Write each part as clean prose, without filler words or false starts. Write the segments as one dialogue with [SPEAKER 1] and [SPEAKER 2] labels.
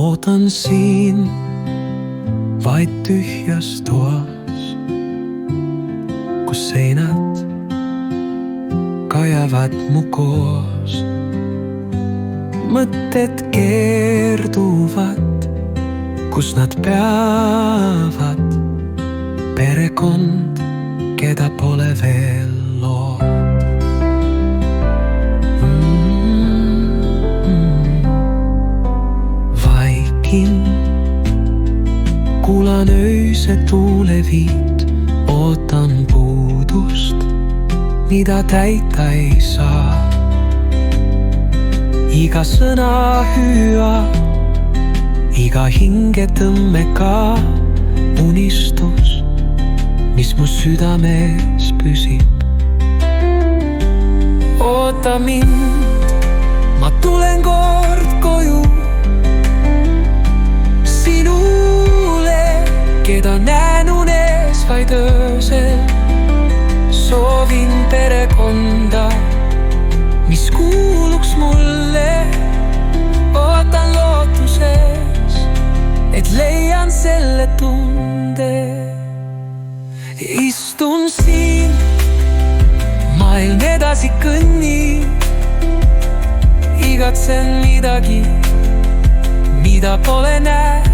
[SPEAKER 1] ootan siin vaid tühjas toas, kus seinad kajavad mu koos. Mõtted keerduvad, kus nad peavad. Perekond, keda pole veel lood. Vaikin, kuulan öise tuuleviit, ootan puudust, mida täita ei saa. Iga sõna hüüa, iga hingetõmme ka unistus, mis mu südames püsib. Oota mind, ma tulen kord koju sinule, keda näen unes vaid öösel. Soovin perekonda, mis kuuluks mulle. Ootan lootuses, et leian selle tunde. Istun siin, maailm edasi kõnnib. Igatsen midagi, mida pole nähtud.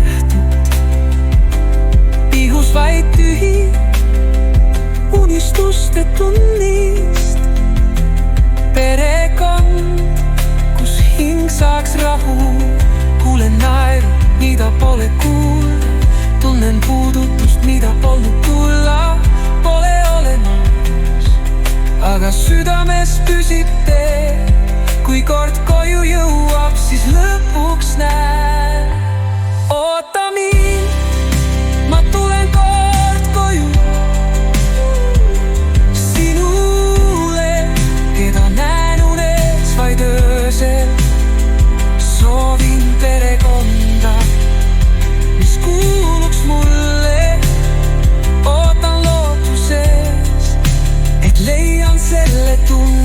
[SPEAKER 1] Ihus vaid tühi unistuste tunnist. Perekond, kus hing saaks rahu. Kuulen naeru, mida pole kuulda. Tunnen puudutust, mida polnud tulla. Pole olemas, aga südames püsib tee. Kui kord koju jõuab, siis lõpuks näen. Oota mind, ma tulen kord koju sinule, keda näen unes vaid öösel. Soovin perekonda, mis kuuluks mulle. Ootan lootuses, et leian selle tunde.